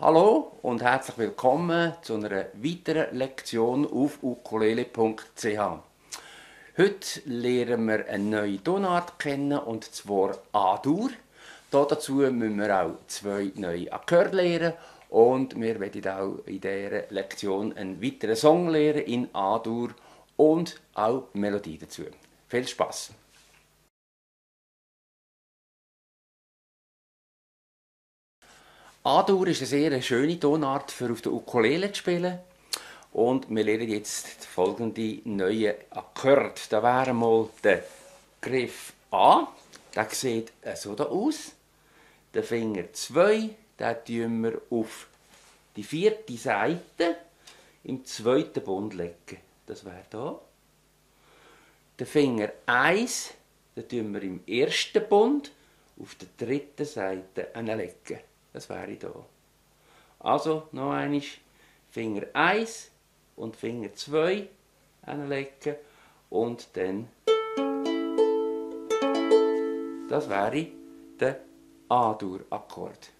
Hallo und herzlich willkommen zu einer weiteren Lektion auf ukulele.ch. Heute lernen wir eine neue Tonart kennen, und zwar A-Dur. Dazu müssen wir auch zwei neue Akkorde lernen und wir werden auch in dieser Lektion einen weiteren Song lernen in A-Dur und auch die Melodie dazu. Viel Spaß! A-Dur ist eine sehr schöne Tonart für auf der Ukulele zu spielen. Und wir lernen jetzt folgende neue Akkorde. Da wäre mal der Griff A. Der sieht so da aus. Der Finger 2, den tun wir auf die vierte Seite im zweiten Bund legen. Das wäre da. Der Finger 1, den tun wir im ersten Bund auf der dritten Seite legen. Das wäre da. Also noch einmal Finger 1 und Finger 2 anlegen und dann, das wäre der A-Dur-Akkord.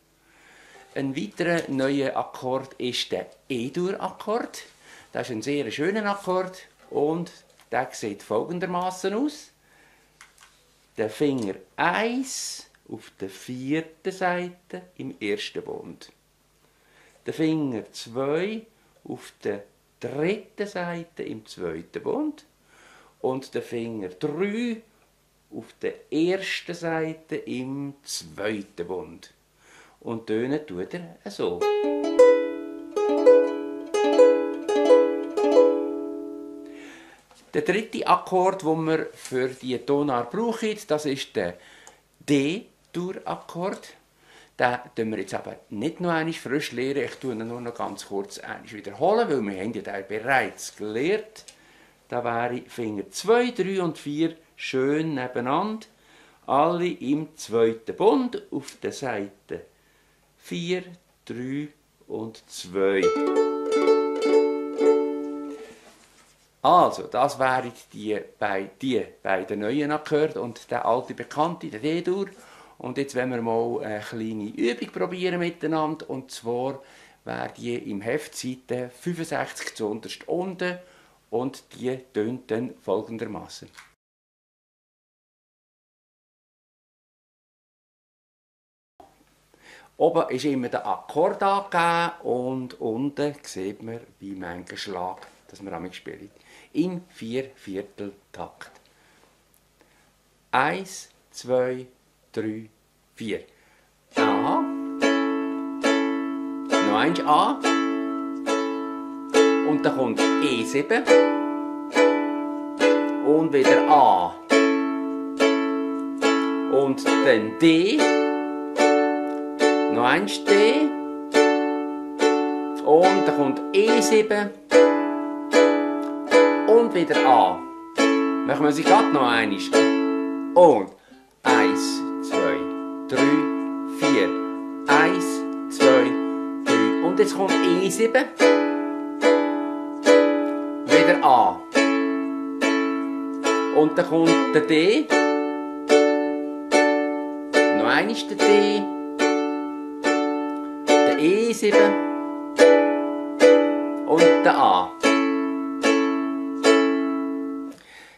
Ein weiterer neuer Akkord ist der E-Dur-Akkord. Das ist ein sehr schöner Akkord und der sieht folgendermaßen aus. Der Finger 1 auf der vierten Seite im ersten Bund. Der Finger 2 auf der dritten Seite im zweiten Bund und der Finger 3 auf der ersten Seite im zweiten Bund. Und tönen tut er so. Der dritte Akkord, den wir für die Tonart brauchen, das ist der D-Dur-Akkord. Den tun wir jetzt aber nicht noch einmal frisch lernen. Ich tue ihn nur noch ganz kurz wiederholen, weil wir haben ja den bereits gelernt. Da wäre Finger 2, 3 und 4 schön nebeneinander. Alle im zweiten Bund auf der Seite 4, 3 und 2. Also, das wären die beiden neuen Akkorde und der alte Bekannte, der D-Dur. Und jetzt wollen wir mal eine kleine Übung probieren miteinander. Und zwar wäre die im Heft Seite 65 zuunterst unten und die tönt dann folgendermaßen. Oben ist immer der Akkord angegeben und unten sieht man, wie manchen Schlag das wir damit spielen. Im 4/4-Takt. 1, 2, 3, 4. A. Noch eins A. Und dann kommt E7. Und wieder A. Und dann D. Noch eins D. Und dann kommt E7. Und wieder A. Machen wir sie gerade noch einmal. Und 1, 2, 3, 4. 1, 2, 3. Und jetzt kommt E7. Wieder A. Und dann kommt der D. Noch einmal der D. Der E7. Und der A.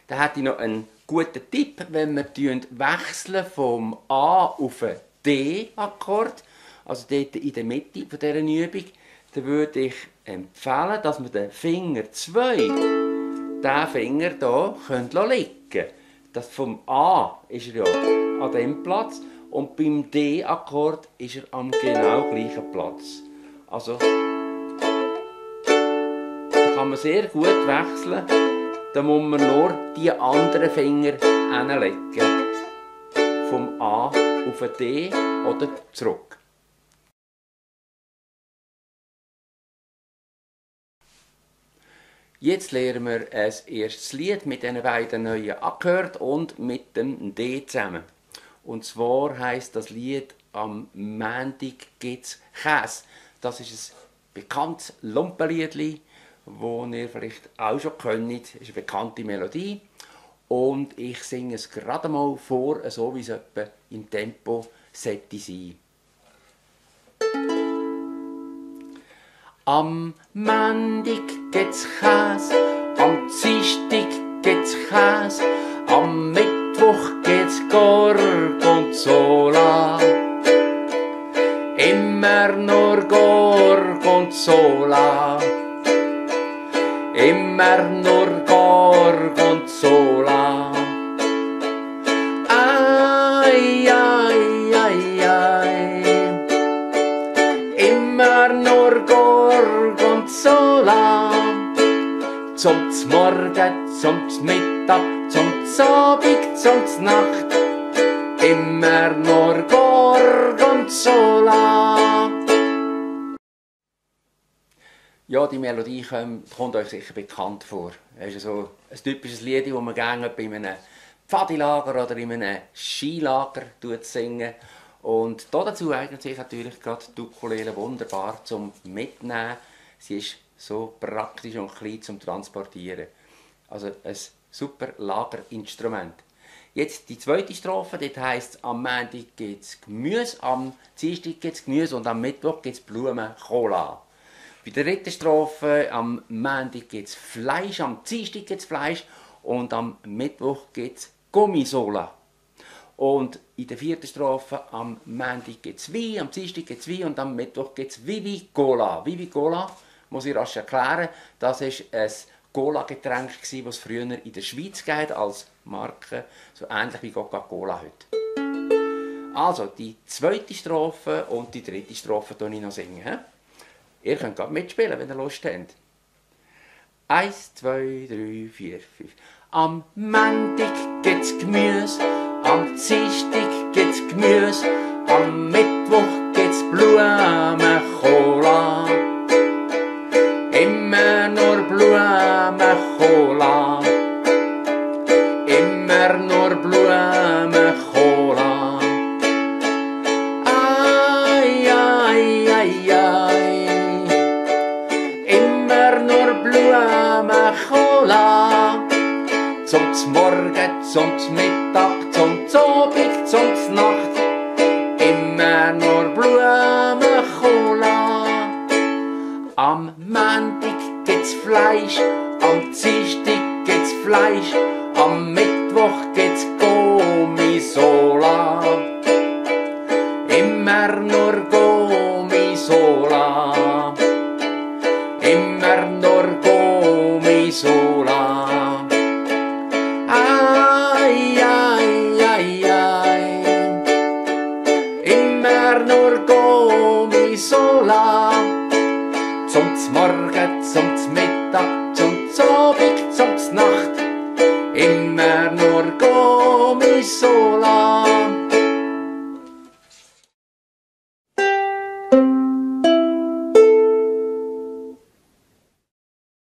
Da hätte ich noch einen guten Tipp, wenn wir wechseln vom A auf einen D-Akkord, also dort in der Mitte von dieser Übung, dann würde ich empfehlen, dass wir den Finger 2, diesen Finger hier liegen können. Das vom A ist er ja an diesem Platz und beim D-Akkord ist er am genau gleichen Platz. Also da kann man sehr gut wechseln. Da muss man nur die anderen Finger hinlegen. Vom A auf den D oder zurück. Jetzt lernen wir ein erstes Lied mit den beiden neuen Akkorden und mit dem D zusammen. Und zwar heisst das Lied «Am Montag gibt's Käse». Das ist ein bekanntes Lumpenliedli, wo ihr vielleicht auch schon kennt. Das ist eine bekannte Melodie. Und ich singe es gerade mal vor, so wie es etwa im Tempo sollte sein. Am Montag gibt's Käse, am Dienstag gibt's Käse, am Mittwoch gibt's Gorgonzola. Immer nur Gorgonzola. Immer nur Gorgonzola. Ai, ai, ai, ai. Immer nur Gorgonzola. Zum Morgen, zum Mittag, zum Abend, zum Nacht. Immer nur Gorgonzola. Ja, die Melodie kommt euch sicher bekannt vor. Es ist so ein typisches Lied, das man gerne bei einem Pfadilager oder in einem Skilager singen. Und dazu eignet sich natürlich gerade die Ukulele wunderbar zum Mitnehmen. Sie ist so praktisch und klein zum Transportieren. Also ein super Lagerinstrument. Jetzt die zweite Strophe, dort heisst es, am Montag gibt es Gemüse, am Dienstag gibt es Gemüse und am Mittwoch gibt es Blumenkola. Bei der dritten Strophe, am Montag gibt es Fleisch, am Dienstag gibt es Fleisch und am Mittwoch gibt es Gummisola. Und in der vierten Strophe, am Montag gibt es Wein, am Dienstag gibt es Wein und am Mittwoch gibt es Vivi-Cola. Vivi-Cola, muss ich rasch erklären, das ist ein Cola-Getränk, das es früher in der Schweiz gab, als Marke, so ähnlich wie Coca-Cola heute. Also, die zweite Strophe und die dritte Strophe singen ich noch. Ihr könnt gerade mitspielen, wenn ihr Lust habt. 1, 2, 3, 4, 5. Am Montag gibt's Gemüse, am Dienstag gibt's Gemüse, am Mittwoch gibt's Blumenkola. Immer nur Blumenkola. Immer nur Blumenkola. Ai, ai, ai, ai. Immer nur Blumenkola. Zum Morgen, zum Mittag, zum Abend, zum Nacht. Immer nur Blumenkola. Am Montag gibt's Fleisch, am Dienstag gibt's Fleisch, am Mittwoch gibt's Gummisola. Immer nur Gummisola. Immer nur Gummisola. Ai, ai, ai, ai. Immer nur Gummisola. Zum Morgen, zum Mittag, zum Abend, zum Nacht. Immer nur Gummisola.